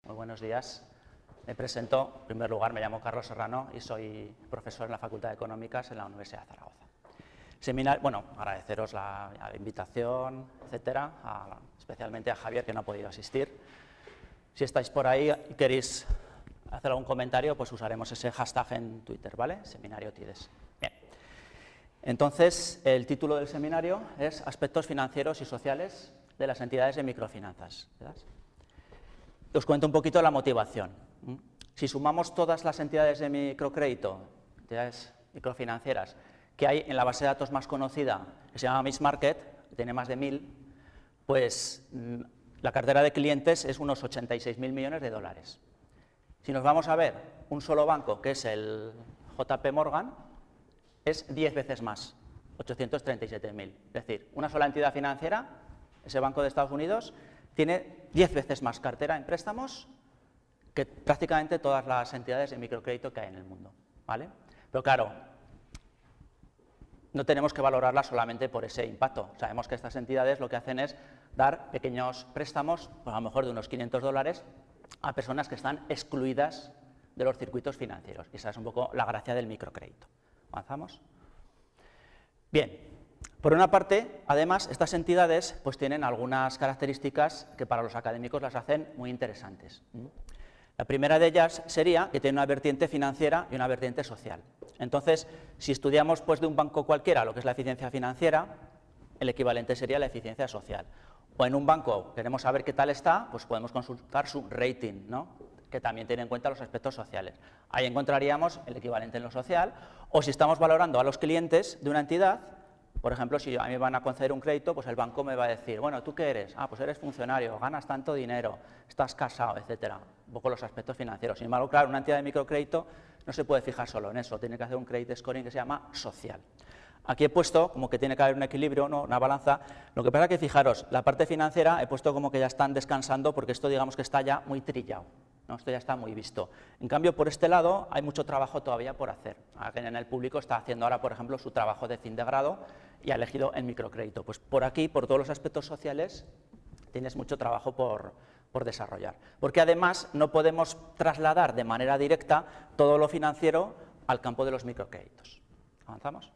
Muy buenos días. Me presento. En primer lugar, me llamo Carlos Serrano y soy profesor en la Facultad de Económicas en la Universidad de Zaragoza. Bueno, agradeceros la invitación, etcétera, especialmente a Javier, que no ha podido asistir. Si estáis por ahí y queréis hacer algún comentario, pues usaremos ese hashtag en Twitter, ¿vale? Seminario TIDES. Bien. Entonces, el título del seminario es Aspectos financieros y sociales de las entidades de microfinanzas. ¿Verdad? Os cuento un poquito la motivación. Si sumamos todas las entidades de microcrédito, entidades microfinancieras, que hay en la base de datos más conocida, que se llama Mixmarket, que tiene más de 1000, pues la cartera de clientes es unos 86.000 millones de dólares. Si nos vamos a ver un solo banco, que es el JP Morgan, es 10 veces más, 837.000. Es decir, una sola entidad financiera, ese banco de Estados Unidos, tiene 10 veces más cartera en préstamos que prácticamente todas las entidades de microcrédito que hay en el mundo, ¿vale? Pero claro, no tenemos que valorarlas solamente por ese impacto. Sabemos que estas entidades lo que hacen es dar pequeños préstamos, pues a lo mejor de unos $500, a personas que están excluidas de los circuitos financieros. Y esa es un poco la gracia del microcrédito. ¿Avanzamos? Bien. Por una parte, además, estas entidades pues, tienen algunas características que para los académicos las hacen muy interesantes. La primera de ellas sería que tiene una vertiente financiera y una vertiente social. Entonces, si estudiamos pues, de un banco cualquiera lo que es la eficiencia financiera, el equivalente sería la eficiencia social. O en un banco queremos saber qué tal está, pues podemos consultar su rating, ¿no? Que también tiene en cuenta los aspectos sociales. Ahí encontraríamos el equivalente en lo social. O si estamos valorando a los clientes de una entidad, por ejemplo, si a mí me van a conceder un crédito, pues el banco me va a decir, bueno, ¿tú qué eres? Ah, pues eres funcionario, ganas tanto dinero, estás casado, etcétera. Un poco los aspectos financieros. Sin embargo, claro, una entidad de microcrédito no se puede fijar solo en eso, tiene que hacer un credit scoring que se llama social. Aquí he puesto como que tiene que haber un equilibrio, ¿no? Una balanza. Lo que pasa es que, fijaros, la parte financiera he puesto como que ya están descansando porque esto digamos que está ya muy trillado, ¿no? Esto ya está muy visto. En cambio, por este lado hay mucho trabajo todavía por hacer. Alguien en el público está haciendo ahora, por ejemplo, su trabajo de fin de grado y ha elegido el microcrédito. Pues por aquí, por todos los aspectos sociales, tienes mucho trabajo por desarrollar. Porque además no podemos trasladar de manera directa todo lo financiero al campo de los microcréditos. ¿Avanzamos?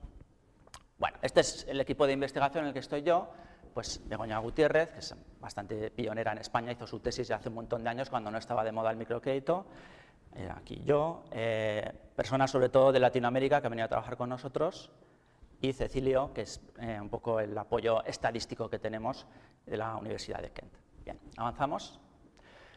Bueno, este es el equipo de investigación en el que estoy yo. Pues Begoña Gutiérrez, que es bastante pionera en España, hizo su tesis ya hace un montón de años cuando no estaba de moda el microcrédito. Aquí yo, personas sobre todo de Latinoamérica que han venido a trabajar con nosotros, y Cecilio, que es un poco el apoyo estadístico que tenemos de la Universidad de Kent. Bien, avanzamos.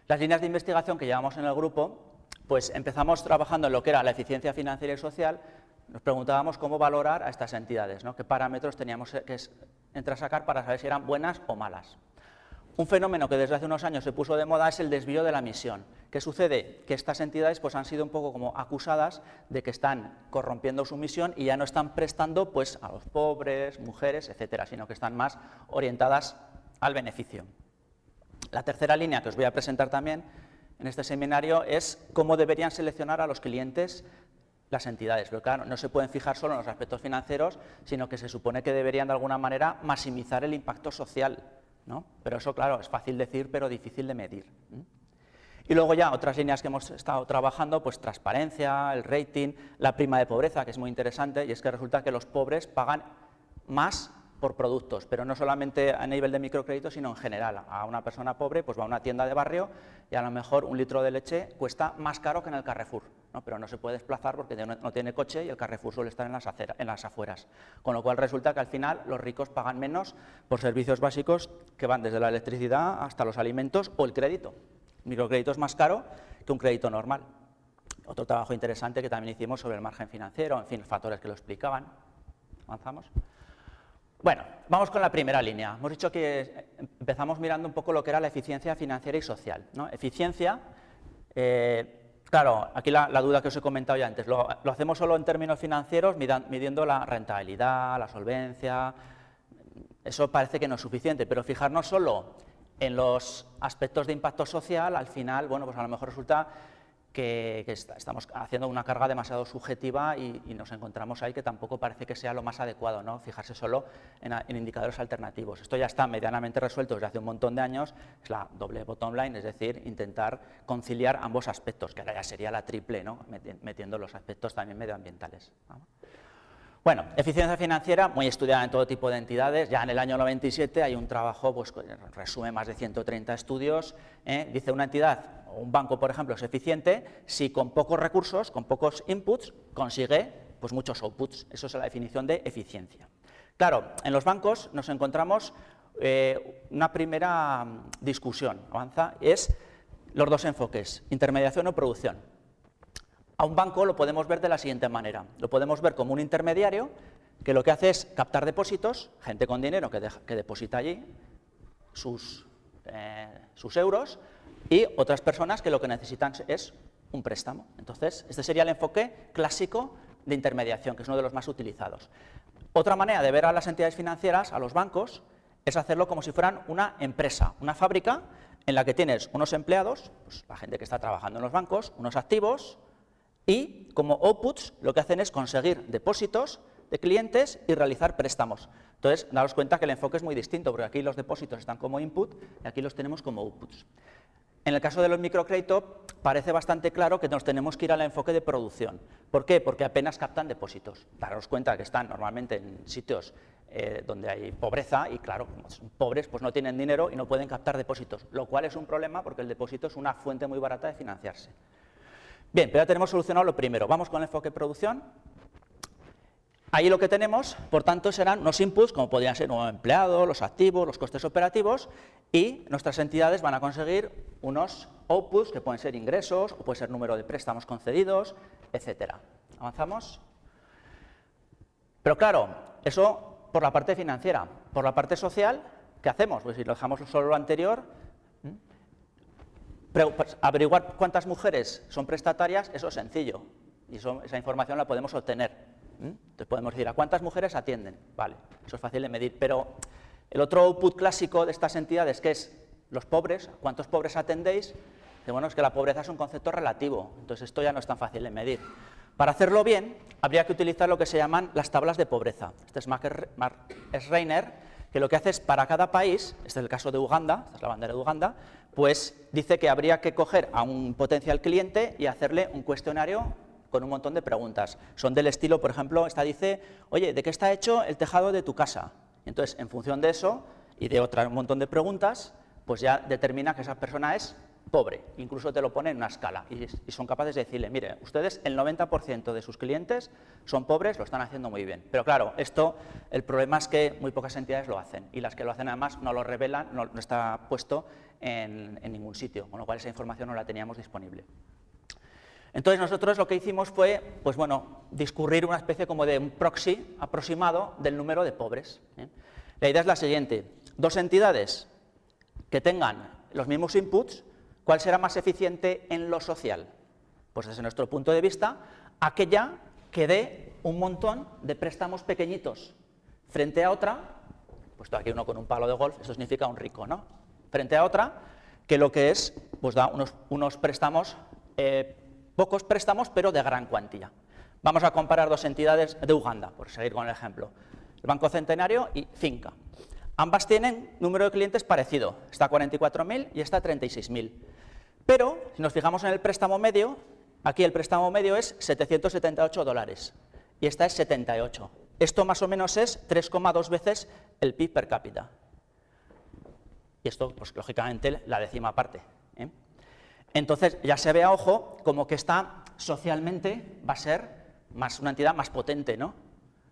Las líneas de investigación que llevamos en el grupo, pues empezamos trabajando en lo que era la eficiencia financiera y social. Nos preguntábamos cómo valorar a estas entidades, ¿no? Qué parámetros teníamos que entresacar para saber si eran buenas o malas. Un fenómeno que desde hace unos años se puso de moda es el desvío de la misión. ¿Qué sucede? Que estas entidades pues, han sido un poco como acusadas de que están corrompiendo su misión y ya no están prestando pues, a los pobres, mujeres, etcétera, sino que están más orientadas al beneficio. La tercera línea que os voy a presentar también en este seminario es cómo deberían seleccionar a los clientes las entidades. Pero claro, no se pueden fijar solo en los aspectos financieros, sino que se supone que deberían de alguna manera maximizar el impacto social, ¿no? Pero eso, claro, es fácil decir, pero difícil de medir. Y luego ya otras líneas que hemos estado trabajando, pues transparencia, el rating, la prima de pobreza, que es muy interesante, y es que resulta que los pobres pagan más por productos, pero no solamente a nivel de microcrédito, sino en general. A una persona pobre pues va a una tienda de barrio y a lo mejor un litro de leche cuesta más caro que en el Carrefour, ¿no? Pero no se puede desplazar porque no tiene coche y el Carrefour suele estar en las afueras. Con lo cual resulta que al final los ricos pagan menos por servicios básicos que van desde la electricidad hasta los alimentos o el crédito. El microcrédito es más caro que un crédito normal. Otro trabajo interesante que también hicimos sobre el margen financiero, en fin, factores que lo explicaban. ¿Avanzamos? Bueno, vamos con la primera línea. Hemos dicho que empezamos mirando un poco lo que era la eficiencia financiera y social, ¿no? Eficiencia, claro, aquí la duda que os he comentado ya antes, ¿lo hacemos solo en términos financieros, midiendo la rentabilidad, la solvencia? Eso parece que no es suficiente, pero fijarnos solo en los aspectos de impacto social, al final, bueno, pues a lo mejor resulta que estamos haciendo una carga demasiado subjetiva y nos encontramos ahí que tampoco parece que sea lo más adecuado, ¿no? Fijarse solo en indicadores alternativos. Esto ya está medianamente resuelto desde hace un montón de años, es la doble bottom line, es decir, intentar conciliar ambos aspectos, que ahora ya sería la triple, ¿no? Metiendo los aspectos también medioambientales, ¿no? Bueno, eficiencia financiera, muy estudiada en todo tipo de entidades. Ya en el año 97 hay un trabajo, pues resume más de 130 estudios. Dice una entidad, o un banco, por ejemplo, es eficiente si con pocos recursos, con pocos inputs, consigue pues, muchos outputs. Eso es la definición de eficiencia. Claro, en los bancos nos encontramos una primera discusión, avanza, es los dos enfoques, intermediación o producción. A un banco lo podemos ver de la siguiente manera. Lo podemos ver como un intermediario que lo que hace es captar depósitos, gente con dinero que deposita allí sus euros, y otras personas que lo que necesitan es un préstamo. Entonces, este sería el enfoque clásico de intermediación, que es uno de los más utilizados. Otra manera de ver a las entidades financieras, a los bancos, es hacerlo como si fueran una empresa, una fábrica en la que tienes unos empleados, pues, la gente que está trabajando en los bancos, unos activos, y como outputs lo que hacen es conseguir depósitos de clientes y realizar préstamos. Entonces, daros cuenta que el enfoque es muy distinto, porque aquí los depósitos están como input y aquí los tenemos como outputs. En el caso de los microcréditos parece bastante claro que nos tenemos que ir al enfoque de producción. ¿Por qué? Porque apenas captan depósitos. Daros cuenta que están normalmente en sitios donde hay pobreza y, claro, como son pobres, pues no tienen dinero y no pueden captar depósitos, lo cual es un problema porque el depósito es una fuente muy barata de financiarse. Bien, pero ya tenemos solucionado lo primero. Vamos con el enfoque de producción. Ahí lo que tenemos, por tanto, serán unos inputs, como podrían ser un empleado, los activos, los costes operativos, y nuestras entidades van a conseguir unos outputs, que pueden ser ingresos, o puede ser número de préstamos concedidos, etcétera. ¿Avanzamos? Pero claro, eso por la parte financiera. Por la parte social, ¿qué hacemos? Pues si lo dejamos solo lo anterior, averiguar cuántas mujeres son prestatarias, eso es sencillo, y esa información la podemos obtener. Entonces podemos decir, ¿a cuántas mujeres atienden? Vale, eso es fácil de medir, pero el otro output clásico de estas entidades, que es los pobres, ¿cuántos pobres atendéis? Bueno, es que la pobreza es un concepto relativo, entonces esto ya no es tan fácil de medir. Para hacerlo bien, habría que utilizar lo que se llaman las tablas de pobreza. Este es Mark Schreiner, que lo que hace es, para cada país, este es el caso de Uganda, esta es la bandera de Uganda, pues dice que habría que coger a un potencial cliente y hacerle un cuestionario con un montón de preguntas. Son del estilo, por ejemplo, esta dice, oye, ¿de qué está hecho el tejado de tu casa? Y entonces, en función de eso y de un montón de preguntas, pues ya determina que esa persona es pobre, incluso te lo pone en una escala y son capaces de decirle, mire, ustedes el 90% de sus clientes son pobres, lo están haciendo muy bien. Pero claro, esto, el problema es que muy pocas entidades lo hacen y las que lo hacen además no lo revelan, no está puesto en ningún sitio, con lo cual esa información no la teníamos disponible. Entonces nosotros lo que hicimos fue, pues bueno, discurrir una especie como de un proxy aproximado del número de pobres. La idea es la siguiente, dos entidades que tengan los mismos inputs, ¿cuál será más eficiente en lo social? Pues desde nuestro punto de vista, aquella que dé un montón de préstamos pequeñitos frente a otra, puesto aquí uno con un palo de golf, eso significa un rico, ¿no? Frente a otra que lo que es, pues da unos préstamos, pocos préstamos, pero de gran cuantía. Vamos a comparar dos entidades de Uganda, por seguir con el ejemplo, el Banco Centenario y Finca. Ambas tienen número de clientes parecido, esta 44.000 y esta 36.000. Pero, si nos fijamos en el préstamo medio, aquí el préstamo medio es $778 y esta es 78. Esto más o menos es 3,2 veces el PIB per cápita. Y esto, pues lógicamente, la décima parte. Entonces, ya se ve a ojo como que esta socialmente va a ser una entidad más potente, ¿no?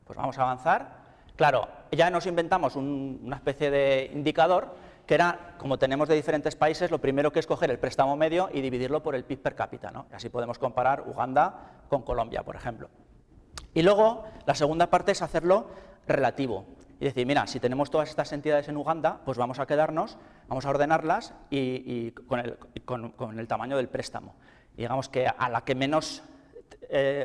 Pues vamos a avanzar. Claro, ya nos inventamos una especie de indicador que era, como tenemos de diferentes países, lo primero que es coger el préstamo medio y dividirlo por el PIB per cápita, ¿no? Y así podemos comparar Uganda con Colombia, por ejemplo. Y luego, la segunda parte es hacerlo relativo. Y decir, mira, si tenemos todas estas entidades en Uganda, pues vamos a quedarnos, vamos a ordenarlas y con el tamaño del préstamo. Y digamos que a la que menos,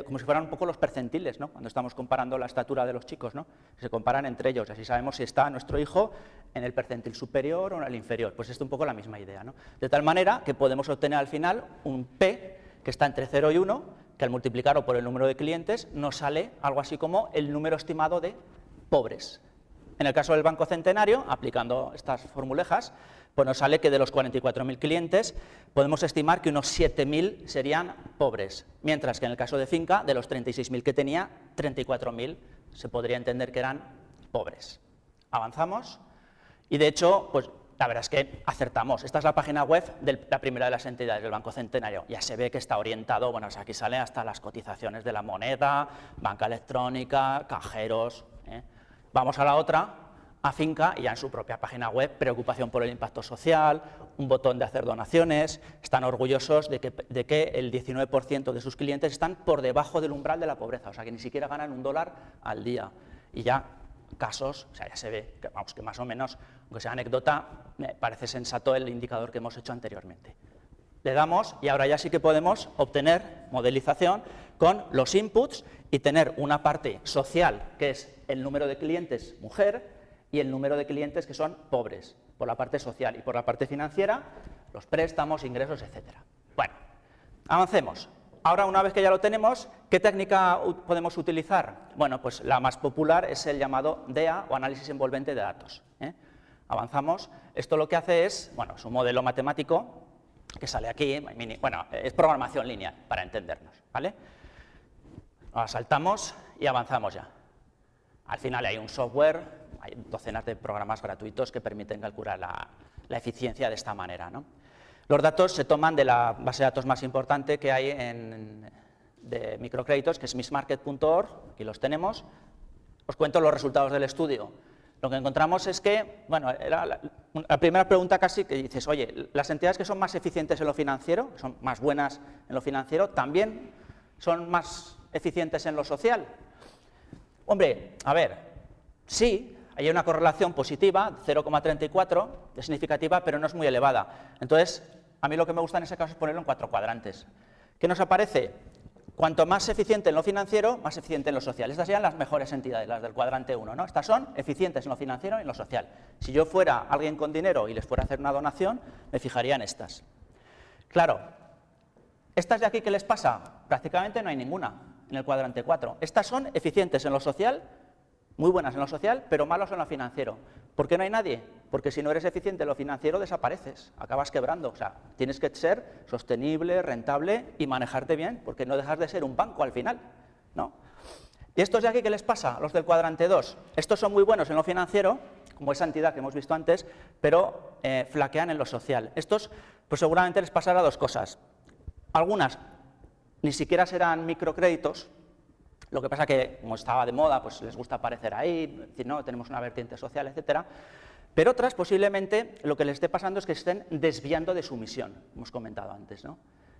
como si fueran un poco los percentiles, ¿no? Cuando estamos comparando la estatura de los chicos, ¿no? Se comparan entre ellos, así sabemos si está nuestro hijo en el percentil superior o en el inferior. Pues esto es un poco la misma idea, ¿no? De tal manera que podemos obtener al final un P, que está entre 0 y 1, que al multiplicarlo por el número de clientes nos sale algo así como el número estimado de pobres. En el caso del Banco Centenario, aplicando estas formulejas, pues nos sale que de los 44.000 clientes podemos estimar que unos 7.000 serían pobres, mientras que en el caso de Finca, de los 36.000 que tenía, 34.000 se podría entender que eran pobres. Avanzamos y de hecho, pues la verdad es que acertamos. Esta es la página web de la primera de las entidades del Banco Centenario. Ya se ve que está orientado, bueno, o sea, aquí salen hasta las cotizaciones de la moneda, banca electrónica, cajeros. Vamos a la otra, a Finca, y ya en su propia página web, preocupación por el impacto social, un botón de hacer donaciones, están orgullosos de que el 19% de sus clientes están por debajo del umbral de la pobreza, o sea, que ni siquiera ganan $1 al día. Y ya casos, o sea, ya se ve que, vamos, que más o menos, aunque sea anécdota, me parece sensato el indicador que hemos hecho anteriormente. Le damos y ahora ya sí que podemos obtener modelización con los inputs y tener una parte social, que es el número de clientes mujer, y el número de clientes que son pobres, por la parte social, y por la parte financiera, los préstamos, ingresos, etc. Bueno, avancemos. Ahora, una vez que ya lo tenemos, ¿qué técnica podemos utilizar? Bueno, pues la más popular es el llamado DEA, o análisis envolvente de datos. Avanzamos. Esto lo que hace es, bueno, es un modelo matemático que sale aquí, bueno, es programación lineal, para entendernos, ¿vale? Ahora saltamos y avanzamos ya. Al final hay un software, hay docenas de programas gratuitos que permiten calcular la eficiencia de esta manera, ¿no? Los datos se toman de la base de datos más importante que hay de microcréditos, que es missmarket.org, aquí los tenemos. Os cuento los resultados del estudio. Lo que encontramos es que, bueno, era la primera pregunta casi que dices, oye, las entidades que son más eficientes en lo financiero, que son más buenas en lo financiero, ¿también son más eficientes en lo social? Hombre, a ver, sí, hay una correlación positiva, 0,34, es significativa, pero no es muy elevada. Entonces, a mí lo que me gusta en ese caso es ponerlo en 4 cuadrantes. ¿Qué nos aparece? Cuanto más eficiente en lo financiero, más eficiente en lo social. Estas serían las mejores entidades, las del cuadrante 1, ¿no? Estas son eficientes en lo financiero y en lo social. Si yo fuera alguien con dinero y les fuera a hacer una donación, me fijaría en estas. Claro, estas de aquí, ¿qué les pasa? Prácticamente no hay ninguna en el cuadrante 4. Estas son eficientes en lo social, muy buenas en lo social, pero malos en lo financiero. ¿Por qué no hay nadie? Porque si no eres eficiente en lo financiero, desapareces, acabas quebrando. O sea, tienes que ser sostenible, rentable y manejarte bien, porque no dejas de ser un banco al final, ¿no? ¿Y estos de aquí qué les pasa? Los del cuadrante 2. Estos son muy buenos en lo financiero, como esa entidad que hemos visto antes, pero flaquean en lo social. Estos, pues seguramente les pasará 2 cosas. Algunas ni siquiera serán microcréditos. Lo que pasa que, como estaba de moda, pues les gusta aparecer ahí, decir, no, tenemos una vertiente social, etcétera. Pero otras, posiblemente, lo que les esté pasando es que estén desviando de su misión, hemos comentado antes, ¿no?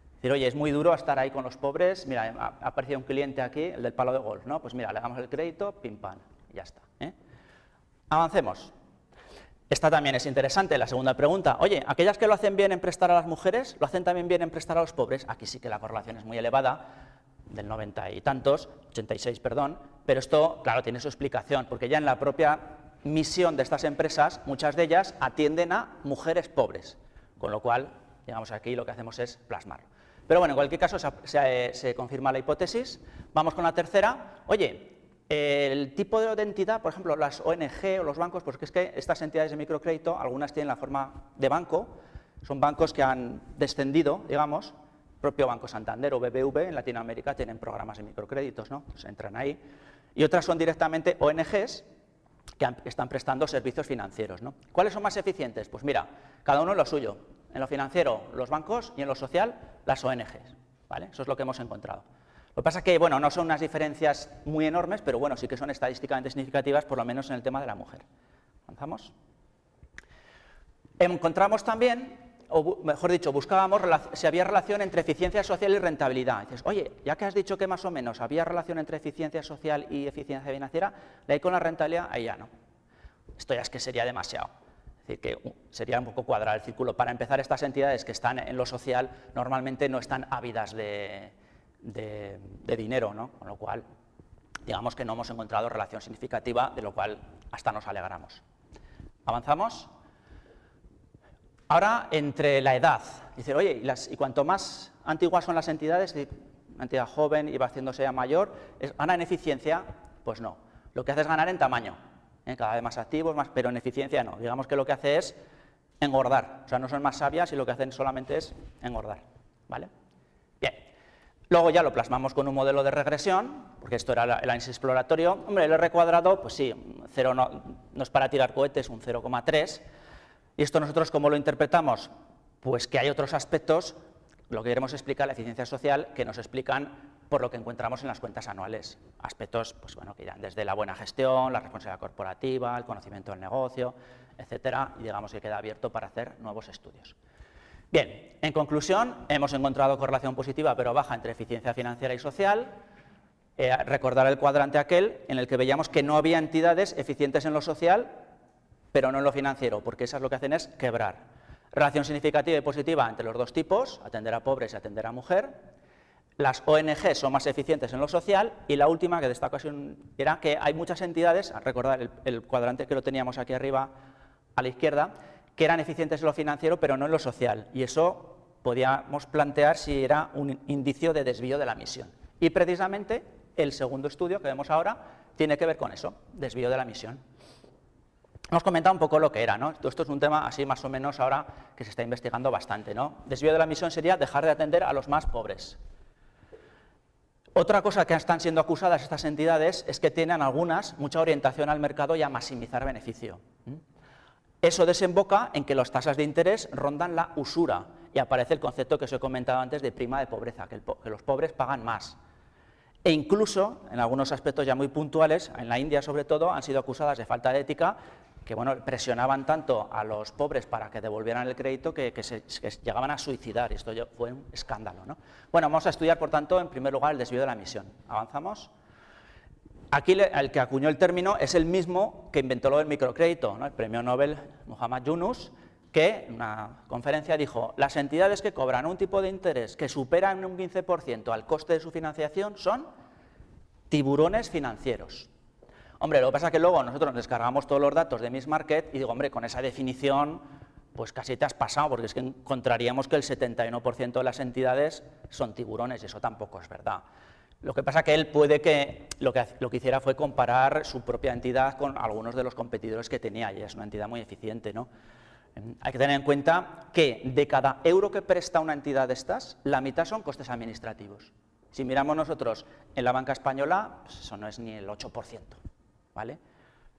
Es decir, oye, es muy duro estar ahí con los pobres, mira, ha aparecido un cliente aquí, el del palo de golf, ¿no? Pues mira, le damos el crédito, pim, pam, y ya está, ¿eh? Avancemos. Esta también es interesante, la segunda pregunta. Oye, aquellas que lo hacen bien en prestar a las mujeres, ¿lo hacen también bien en prestar a los pobres? Aquí sí que la correlación es muy elevada, del 90 y tantos, 86, perdón, pero esto, claro, tiene su explicación, porque ya en la propia misión de estas empresas, muchas de ellas atienden a mujeres pobres, con lo cual, digamos, aquí lo que hacemos es plasmarlo. Pero bueno, en cualquier caso se confirma la hipótesis. Vamos con la tercera. Oye, el tipo de entidad, por ejemplo, las ONG o los bancos, pues es que estas entidades de microcrédito, algunas tienen la forma de banco, son bancos que han descendido, digamos. El propio Banco Santander o BBV en Latinoamérica tienen programas de microcréditos, ¿no? Pues entran ahí. Y otras son directamente ONGs que están prestando servicios financieros, ¿no? ¿Cuáles son más eficientes? Pues mira, cada uno en lo suyo. En lo financiero, los bancos, y en lo social, las ONGs, ¿vale? Eso es lo que hemos encontrado. Lo que pasa es que, bueno, no son unas diferencias muy enormes, pero bueno, sí que son estadísticamente significativas, por lo menos en el tema de la mujer. ¿Avanzamos? Encontramos también, o mejor dicho, buscábamos si había relación entre eficiencia social y rentabilidad. Y dices, oye, ya que has dicho que más o menos había relación entre eficiencia social y eficiencia financiera, de ahí con la rentabilidad, ahí ya no. Esto ya es que sería demasiado. Es decir, que sería un poco cuadrar el círculo. Para empezar, estas entidades que están en lo social normalmente no están ávidas de dinero, ¿no? Con lo cual, digamos que no hemos encontrado relación significativa, de lo cual hasta nos alegramos. ¿Avanzamos? Ahora, entre la edad, dice, oye, y cuanto más antiguas son las entidades, una entidad joven y va haciéndose ya mayor, ¿gana en eficiencia? Pues no. Lo que hace es ganar en tamaño, cada vez más activos, pero en eficiencia no. Digamos que lo que hace es engordar, o sea, no son más sabias y lo que hacen solamente es engordar, ¿vale? Bien. Luego ya lo plasmamos con un modelo de regresión, porque esto era el análisis exploratorio. Hombre, el R cuadrado, pues sí, 0 no es para tirar cohetes, un 0,3. ¿Y esto nosotros cómo lo interpretamos? Pues que hay otros aspectos, lo que queremos explicar, la eficiencia social, que nos explican por lo que encontramos en las cuentas anuales. Aspectos pues, bueno, que irán desde la buena gestión, la responsabilidad corporativa, el conocimiento del negocio, etcétera, y digamos que queda abierto para hacer nuevos estudios. Bien, en conclusión, hemos encontrado correlación positiva pero baja entre eficiencia financiera y social. Recordar el cuadrante aquel en el que veíamos que no había entidades eficientes en lo social, pero no en lo financiero, porque esas lo que hacen es quebrar. Relación significativa y positiva entre los dos tipos, atender a pobres y atender a mujer. Las ONG son más eficientes en lo social y la última, que de esta ocasión era que hay muchas entidades, recordar el cuadrante que lo teníamos aquí arriba a la izquierda, que eran eficientes en lo financiero pero no en lo social, y eso podíamos plantear si era un indicio de desvío de la misión. Y precisamente el segundo estudio que vemos ahora tiene que ver con eso, desvío de la misión. Hemos comentado un poco lo que era, ¿no? Esto es un tema así más o menos ahora que se está investigando bastante, ¿no? Desvío de la misión sería dejar de atender a los más pobres. Otra cosa que están siendo acusadas estas entidades es que tienen algunas mucha orientación al mercado y a maximizar beneficio. Eso desemboca en que las tasas de interés rondan la usura y aparece el concepto que os he comentado antes de prima de pobreza, que los pobres pagan más. E incluso, en algunos aspectos ya muy puntuales, en la India sobre todo, han sido acusadas de falta de ética, que bueno, presionaban tanto a los pobres para que devolvieran el crédito que llegaban a suicidar, y esto fue un escándalo, ¿no? Bueno, vamos a estudiar, por tanto, en primer lugar, el desvío de la misión. ¿Avanzamos? Aquí el que acuñó el término es el mismo que inventó lo del microcrédito, ¿no? El premio Nobel Muhammad Yunus, que en una conferencia dijo: las entidades que cobran un tipo de interés que supera en un 15% al coste de su financiación son tiburones financieros. Hombre, lo que pasa es que luego nosotros descargamos todos los datos de Miss Market y digo, hombre, con esa definición pues casi te has pasado, porque es que encontraríamos que el 71% de las entidades son tiburones, y eso tampoco es verdad. Lo que pasa es que él puede que lo que hiciera fue comparar su propia entidad con algunos de los competidores que tenía, y es una entidad muy eficiente, ¿no? Hay que tener en cuenta que de cada euro que presta una entidad de estas, la mitad son costes administrativos. Si miramos nosotros en la banca española, pues eso no es ni el 8%, ¿vale?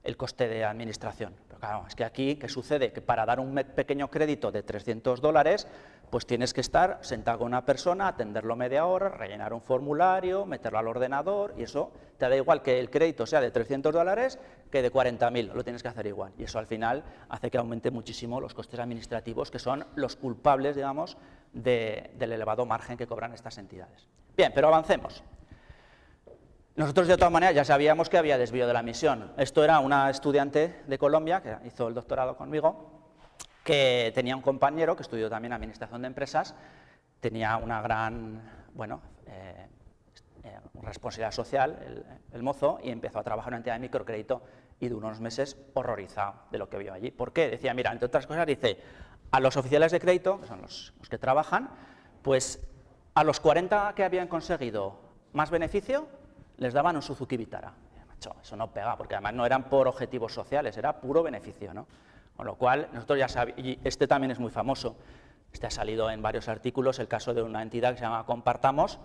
El coste de administración. Pero claro, es que aquí, ¿qué sucede? Que para dar un pequeño crédito de $300, pues tienes que estar sentado con una persona, atenderlo media hora, rellenar un formulario, meterlo al ordenador, y eso te da igual que el crédito sea de $300 que de 40.000, lo tienes que hacer igual. Y eso al final hace que aumente muchísimo los costes administrativos, que son los culpables, digamos, del elevado margen que cobran estas entidades. Bien, pero avancemos. Nosotros, de todas maneras, ya sabíamos que había desvío de la misión. Esto era una estudiante de Colombia, que hizo el doctorado conmigo, que tenía un compañero que estudió también Administración de Empresas, tenía una gran, responsabilidad social, el mozo, y empezó a trabajar en una entidad de microcrédito y de unos meses horrorizado de lo que vio allí. ¿Por qué? Decía, mira, entre otras cosas, dice, a los oficiales de crédito, que son los que trabajan, pues a los 40 que habían conseguido más beneficio, les daban un Suzuki Vitara. Macho, eso no pega, porque además no eran por objetivos sociales, era puro beneficio, ¿no? Con lo cual, nosotros ya sabemos, y este también es muy famoso, este ha salido en varios artículos, el caso de una entidad que se llama Compartamos,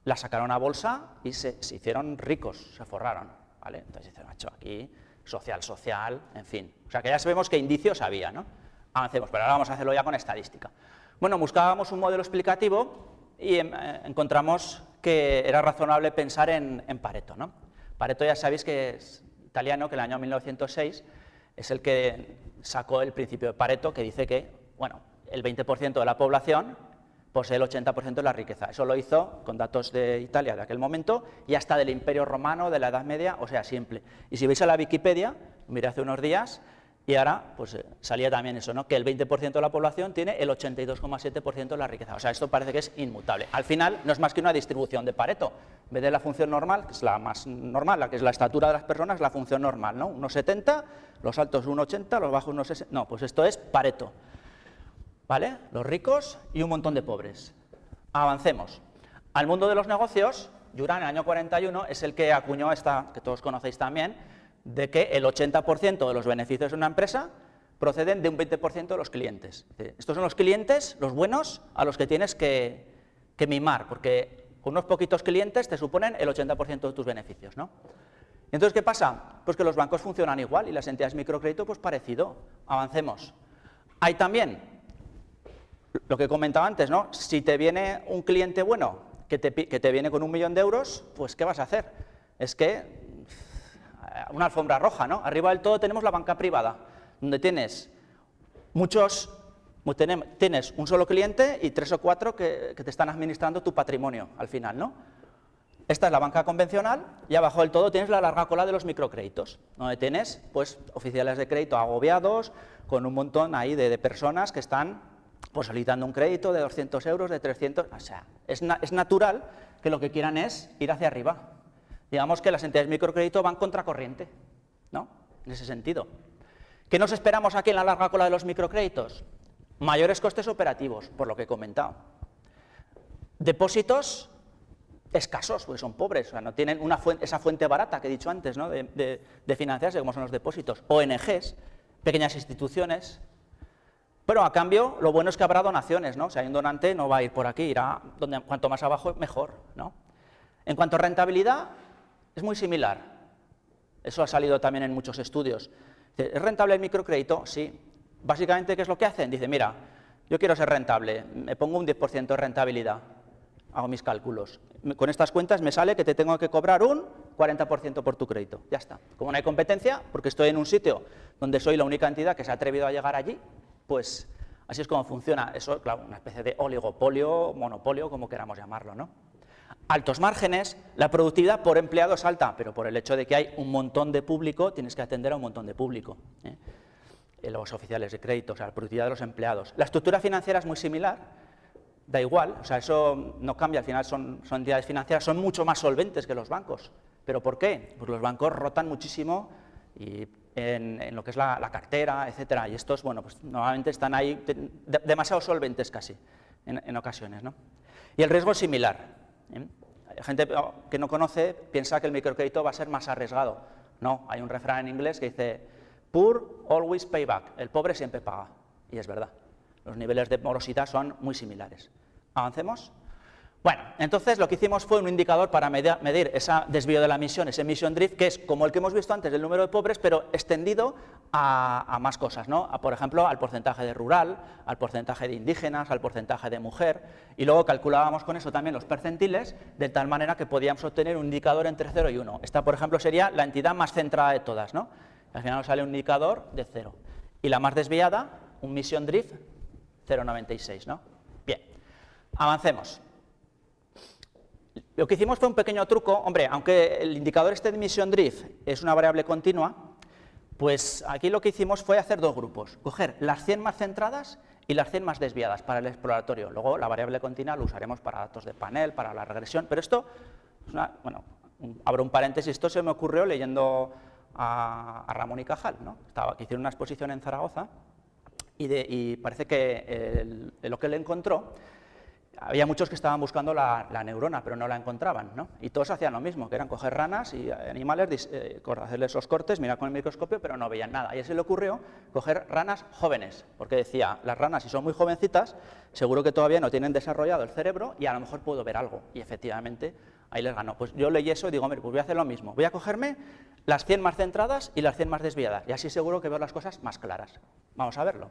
la sacaron a bolsa y se hicieron ricos, se forraron, ¿vale? Entonces dice, macho, aquí social, en fin. O sea que ya sabemos qué indicios había, ¿no? Avancemos, pero ahora vamos a hacerlo ya con estadística. Bueno, buscábamos un modelo explicativo y encontramos que era razonable pensar en Pareto, ¿no? Pareto, ya sabéis que es italiano, que en el año 1906 es el que sacó el principio de Pareto, que dice que, bueno, el 20% de la población posee el 80% de la riqueza. Eso lo hizo con datos de Italia de aquel momento y hasta del Imperio Romano, de la Edad Media, o sea, siempre. Y si veis a la Wikipedia, miré hace unos días, y ahora pues salía también eso, ¿no? Que el 20% de la población tiene el 82,7% de la riqueza. O sea, esto parece que es inmutable. Al final no es más que una distribución de Pareto. En vez de la función normal, que es la más normal, la que es la estatura de las personas, la función normal, ¿no? 1,70, los altos 1,80, los bajos 1,60. No, pues esto es Pareto. ¿vale? Los ricos y un montón de pobres. Avancemos. Al mundo de los negocios, Juran en el año 41 es el que acuñó esta, que todos conocéis también, de que el 80% de los beneficios de una empresa proceden de un 20% de los clientes. Estos son los clientes, los buenos, a los que tienes que mimar, porque con unos poquitos clientes te suponen el 80% de tus beneficios, ¿no? Y entonces, ¿qué pasa? Pues que los bancos funcionan igual y las entidades de microcrédito, pues parecido. Avancemos. Hay también lo que comentaba antes, ¿no? Si te viene un cliente bueno que te viene con 1 millón de euros, pues ¿qué vas a hacer? Es que una alfombra roja, ¿no? Arriba del todo tenemos la banca privada, donde tienes tienes un solo cliente y 3 o 4 que te están administrando tu patrimonio al final, ¿no? Esta es la banca convencional y abajo del todo tienes la larga cola de los microcréditos, donde tienes pues oficiales de crédito agobiados con un montón ahí de personas que están pues solicitando un crédito de 200 euros, de 300, o sea, es natural que lo que quieran es ir hacia arriba. Digamos que las entidades de microcrédito van contracorriente, ¿no? En ese sentido. ¿Qué nos esperamos aquí en la larga cola de los microcréditos? Mayores costes operativos, por lo que he comentado. Depósitos escasos, porque son pobres, o sea, no tienen esa fuente barata que he dicho antes, ¿no? de financiarse, como son los depósitos. ONGs, pequeñas instituciones. Pero a cambio, lo bueno es que habrá donaciones, ¿no? Si hay un donante, no va a ir por aquí, irá cuanto más abajo, mejor, ¿no? En cuanto a rentabilidad, es muy similar. Eso ha salido también en muchos estudios. ¿Es rentable el microcrédito? Sí. Básicamente, ¿qué es lo que hacen? Dice, mira, yo quiero ser rentable, me pongo un 10% de rentabilidad, hago mis cálculos. Con estas cuentas me sale que te tengo que cobrar un 40% por tu crédito. Ya está. Como no hay competencia, porque estoy en un sitio donde soy la única entidad que se ha atrevido a llegar allí, pues así es como funciona. Eso, claro, una especie de oligopolio, monopolio, como queramos llamarlo, ¿no? Altos márgenes, la productividad por empleado es alta, pero por el hecho de que hay un montón de público, tienes que atender a un montón de público. Los oficiales de crédito, o sea, la productividad de los empleados. La estructura financiera es muy similar, da igual, o sea, eso no cambia, al final son entidades financieras, son mucho más solventes que los bancos. ¿Pero por qué? Pues los bancos rotan muchísimo y en lo que es la cartera, etcétera, y estos, bueno, pues normalmente están ahí demasiado solventes casi, en ocasiones, ¿no? Y el riesgo es similar. Hay gente que no conoce, piensa que el microcrédito va a ser más arriesgado. No, hay un refrán en inglés que dice poor always pay back, el pobre siempre paga, y es verdad. Los niveles de morosidad son muy similares. ¿Avancemos? Bueno, entonces lo que hicimos fue un indicador para medir ese desvío de la emisión, ese emission drift, que es como el que hemos visto antes del número de pobres, pero extendido a más cosas, ¿no? Por ejemplo, al porcentaje de rural, al porcentaje de indígenas, al porcentaje de mujer, y luego calculábamos con eso también los percentiles, de tal manera que podíamos obtener un indicador entre 0 y 1. Esta, por ejemplo, sería la entidad más centrada de todas, ¿no? Al final nos sale un indicador de 0. Y la más desviada, un emission drift, 0,96, ¿no? Bien, avancemos. Lo que hicimos fue un pequeño truco, hombre, aunque el indicador este de emission drift es una variable continua, pues aquí lo que hicimos fue hacer dos grupos, coger las 100 más centradas y las 100 más desviadas para el exploratorio. Luego la variable continua lo usaremos para datos de panel, para la regresión, pero esto, es bueno, abro un paréntesis, esto se me ocurrió leyendo a Ramón y Cajal, ¿no? Que hicieron una exposición en Zaragoza y parece que lo que él encontró, había muchos que estaban buscando la neurona, pero no la encontraban, ¿no? Y todos hacían lo mismo, que eran coger ranas y animales, hacerles esos cortes, mirar con el microscopio, pero no veían nada. Y a él se le ocurrió coger ranas jóvenes, porque decía, las ranas, si son muy jovencitas, seguro que todavía no tienen desarrollado el cerebro y a lo mejor puedo ver algo. Y efectivamente, ahí les ganó. Pues yo leí eso y digo, hombre, pues voy a hacer lo mismo. Voy a cogerme las 100 más centradas y las 100 más desviadas, y así seguro que veo las cosas más claras. Vamos a verlo.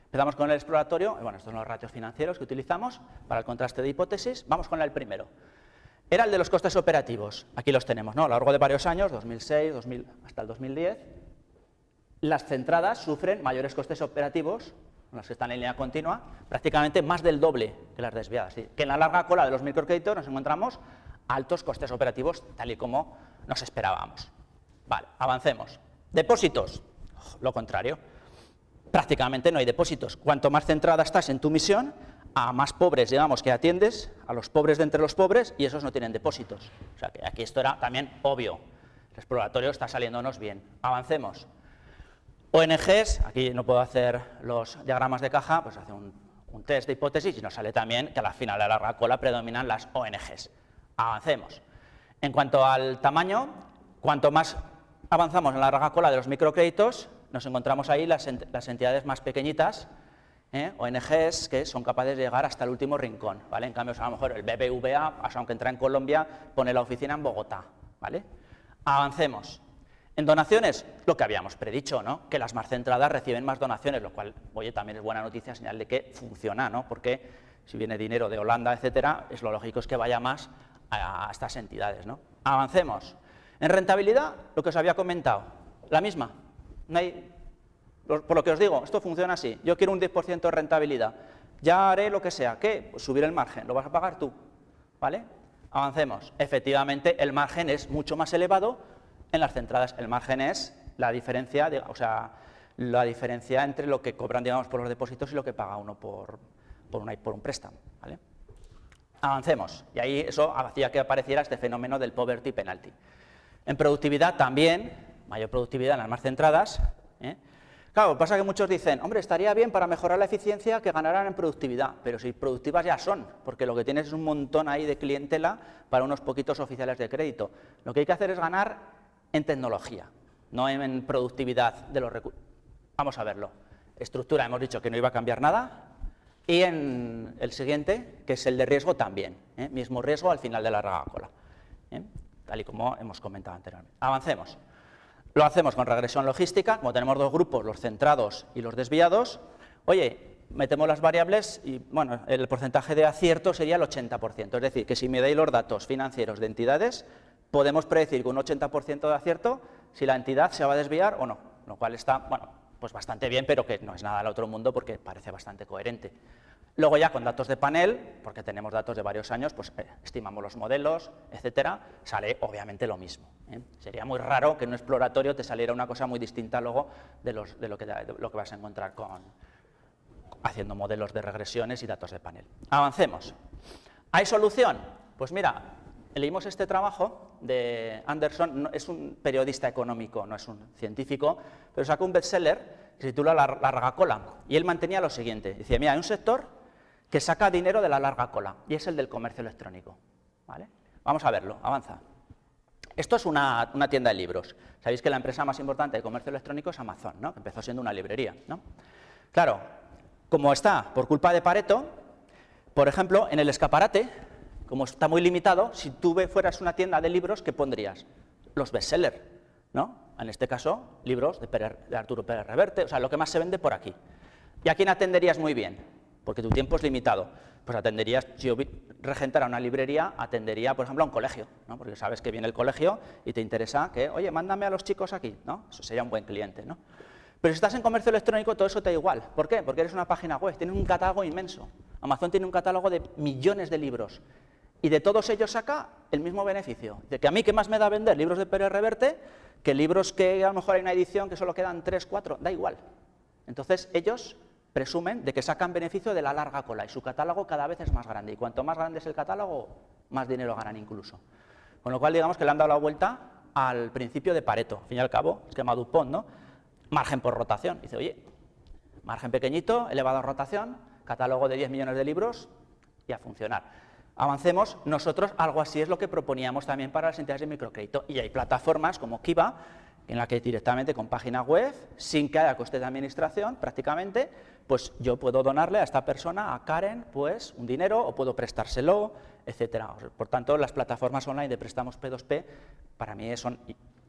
Empezamos con el exploratorio, bueno, estos son los ratios financieros que utilizamos para el contraste de hipótesis. Vamos con el primero. Era el de los costes operativos. Aquí los tenemos, ¿no? A lo largo de varios años, 2006, hasta el 2010, las centradas sufren mayores costes operativos, las que están en línea continua, prácticamente más del doble que las desviadas. ¿Sí? Que en la larga cola de los microcréditos nos encontramos altos costes operativos, tal y como nos esperábamos. Vale, avancemos. Depósitos, lo contrario. Prácticamente no hay depósitos. Cuanto más centrada estás en tu misión, a más pobres, digamos, que atiendes, a los pobres de entre los pobres, y esos no tienen depósitos. O sea que aquí esto era también obvio. El exploratorio está saliéndonos bien. Avancemos. ONGs, aquí no puedo hacer los diagramas de caja, pues hace un test de hipótesis y nos sale también que a la final de la larga cola predominan las ONGs. Avancemos. En cuanto al tamaño, cuanto más avanzamos en la larga cola de los microcréditos, nos encontramos ahí las entidades más pequeñitas, ONGs que son capaces de llegar hasta el último rincón, ¿vale? En cambio, a lo mejor el BBVA, aunque entra en Colombia, pone la oficina en Bogotá, ¿vale? Avancemos. En donaciones, lo que habíamos predicho, ¿no? Que las más centradas reciben más donaciones, lo cual, oye, también es buena noticia, señal de que funciona, ¿no? Porque si viene dinero de Holanda, etcétera, lo lógico es que vaya más a estas entidades, ¿no? Avancemos. En rentabilidad, lo que os había comentado, la misma. No hay, por lo que os digo, esto funciona así. Yo quiero un 10% de rentabilidad. Ya haré lo que sea. ¿Qué? Pues subir el margen. Lo vas a pagar tú, ¿vale? Avancemos. Efectivamente, el margen es mucho más elevado en las centradas. El margen es la diferencia, la diferencia entre lo que cobran, digamos, por los depósitos y lo que paga uno por un préstamo, ¿vale? Avancemos. Y ahí eso hacía que apareciera este fenómeno del poverty penalty. En productividad también, mayor productividad en las más centradas. Claro, pasa que muchos dicen, hombre, estaría bien para mejorar la eficiencia que ganaran en productividad, pero si productivas ya son, porque lo que tienes es un montón ahí de clientela para unos poquitos oficiales de crédito. Lo que hay que hacer es ganar en tecnología, no en productividad de los recursos. Vamos a verlo. Estructura, hemos dicho que no iba a cambiar nada. Y en el siguiente, que es el de riesgo también, mismo riesgo al final de la larga cola, tal y como hemos comentado anteriormente. Avancemos. Lo hacemos con regresión logística, como tenemos dos grupos, los centrados y los desviados. Oye, metemos las variables y, bueno, el porcentaje de acierto sería el 80%, es decir, que si me dais los datos financieros de entidades, podemos predecir con un 80% de acierto si la entidad se va a desviar o no, lo cual está, bueno, pues bastante bien, pero que no es nada del otro mundo porque parece bastante coherente. Luego ya con datos de panel, porque tenemos datos de varios años, pues estimamos los modelos, etcétera, sale obviamente lo mismo. Sería muy raro que en un exploratorio te saliera una cosa muy distinta luego de lo que vas a encontrar haciendo modelos de regresiones y datos de panel. Avancemos. ¿Hay solución? Pues mira, leímos este trabajo de Anderson, es un periodista económico, no es un científico, pero sacó un bestseller que se titula La larga cola, y él mantenía lo siguiente, decía, mira, hay un sector que saca dinero de la larga cola, y es el del comercio electrónico, ¿vale? Vamos a verlo, avanza. Esto es una tienda de libros. Sabéis que la empresa más importante de comercio electrónico es Amazon, ¿no? Que empezó siendo una librería, ¿no? Claro, como está por culpa de Pareto, por ejemplo, en el escaparate, como está muy limitado, si tú fueras una tienda de libros, ¿qué pondrías? Los bestsellers, ¿no? En este caso, libros de Arturo Pérez Reverte, o sea, lo que más se vende por aquí. ¿Y a quién atenderías muy bien? Porque tu tiempo es limitado. Pues atenderías, si yo regentara una librería, atendería, por ejemplo, a un colegio, ¿no? Porque sabes que viene el colegio y te interesa que, oye, mándame a los chicos aquí, ¿no? Eso sería un buen cliente, ¿no? Pero si estás en comercio electrónico, todo eso te da igual. ¿Por qué? Porque eres una página web, tienes un catálogo inmenso. Amazon tiene un catálogo de millones de libros. Y de todos ellos saca el mismo beneficio. De que a mí, ¿qué más me da vender libros de Pérez Reverte que libros que a lo mejor hay una edición que solo quedan 3, 4? Da igual. Entonces, ellos presumen de que sacan beneficio de la larga cola y su catálogo cada vez es más grande. Y cuanto más grande es el catálogo, más dinero ganan incluso. Con lo cual, digamos que le han dado la vuelta al principio de Pareto. Al fin y al cabo, esquema Dupont, ¿no? Margen por rotación. Dice, oye, margen pequeñito, elevada rotación, catálogo de 10 millones de libros y a funcionar. Avancemos, nosotros algo así es lo que proponíamos también para las entidades de microcrédito. Y hay plataformas como Kiva, en la que directamente con página web, sin que haya coste de administración, prácticamente, pues yo puedo donarle a esta persona, a Karen, pues un dinero, o puedo prestárselo, etcétera. Por tanto, las plataformas online de préstamos P2P, para mí son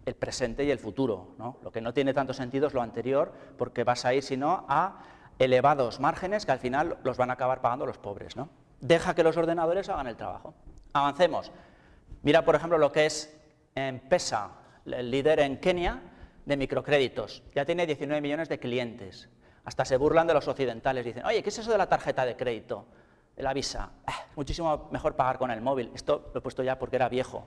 el presente y el futuro, ¿no? Lo que no tiene tanto sentido es lo anterior, porque vas a ir, sino a elevados márgenes que al final los van a acabar pagando los pobres, ¿no? Deja que los ordenadores hagan el trabajo. Avancemos. Mira, por ejemplo, lo que es M-Pesa, el líder en Kenia de microcréditos. Ya tiene 19 millones de clientes. Hasta se burlan de los occidentales. Dicen, oye, ¿qué es eso de la tarjeta de crédito? De la Visa. Muchísimo mejor pagar con el móvil. Esto lo he puesto ya porque era viejo,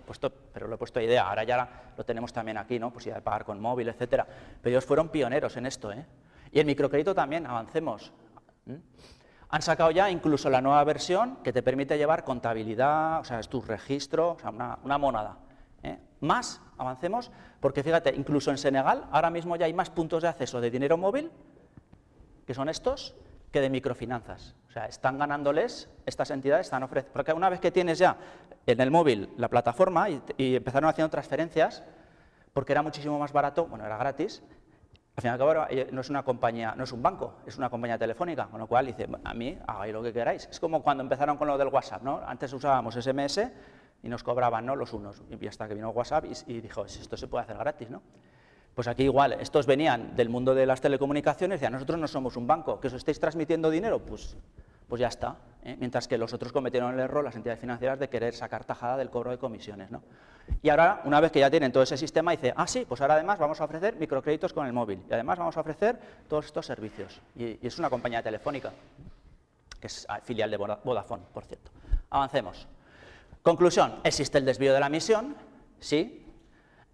pero lo he puesto a idea. Ahora ya lo tenemos también aquí, ¿no? Posibilidad de pagar con móvil, etcétera. Pero ellos fueron pioneros en esto, ¿eh? Y el microcrédito también, avancemos. Han sacado ya incluso la nueva versión que te permite llevar contabilidad, o sea, es tu registro, o sea, una monada. Más, avancemos, porque fíjate, incluso en Senegal ahora mismo ya hay más puntos de acceso de dinero móvil, que son estos, que de microfinanzas. O sea, están ganándoles, estas entidades están ofreciendo, porque una vez que tienes ya en el móvil la plataforma y empezaron haciendo transferencias, porque era muchísimo más barato, bueno, era gratis, al fin y al cabo no es una compañía, no es un banco, es una compañía telefónica, con lo cual dice, a mí, hagáis lo que queráis. Es como cuando empezaron con lo del WhatsApp, ¿no? Antes usábamos SMS y nos cobraban, ¿no?, los unos, y hasta que vino WhatsApp y dijo, esto se puede hacer gratis, ¿no? Pues aquí igual, estos venían del mundo de las telecomunicaciones y decían, nosotros no somos un banco, que os estáis transmitiendo dinero, pues ya está, ¿eh? Mientras que los otros cometieron el error, las entidades financieras, de querer sacar tajada del cobro de comisiones, ¿no? Y ahora, una vez que ya tienen todo ese sistema, dice, sí, pues ahora además vamos a ofrecer microcréditos con el móvil y además vamos a ofrecer todos estos servicios. Y es una compañía telefónica, que es filial de Vodafone, por cierto. Avancemos. Conclusión, existe el desvío de la misión, sí.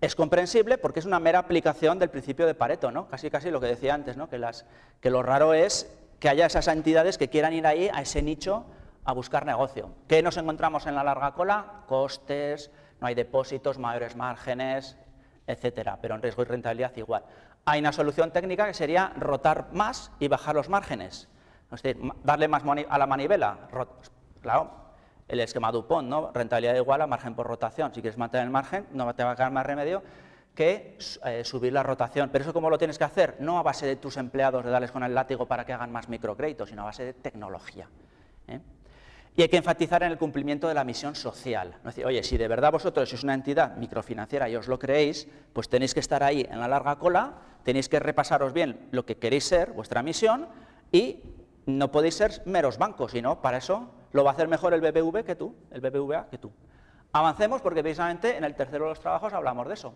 Es comprensible porque es una mera aplicación del principio de Pareto, ¿no? Casi lo que decía antes, ¿no? Que lo raro es que haya esas entidades que quieran ir ahí a ese nicho a buscar negocio. ¿Qué nos encontramos en la larga cola? Costes, no hay depósitos, mayores márgenes, etcétera, pero en riesgo y rentabilidad igual. Hay una solución técnica que sería rotar más y bajar los márgenes, es decir, darle más a la manivela. Claro, el esquema DuPont, ¿no? Rentabilidad igual a margen por rotación. Si quieres mantener el margen, no te va a quedar más remedio que subir la rotación. Pero eso, ¿cómo lo tienes que hacer? No a base de tus empleados, de darles con el látigo para que hagan más microcréditos, sino a base de tecnología, ¿eh? Y hay que enfatizar en el cumplimiento de la misión social. Es decir, oye, si de verdad vosotros sois una entidad microfinanciera y os lo creéis, pues tenéis que estar ahí en la larga cola, tenéis que repasaros bien lo que queréis ser, vuestra misión, y no podéis ser meros bancos, sino para eso lo va a hacer mejor el BBVA que tú. Avancemos porque precisamente en el tercero de los trabajos hablamos de eso,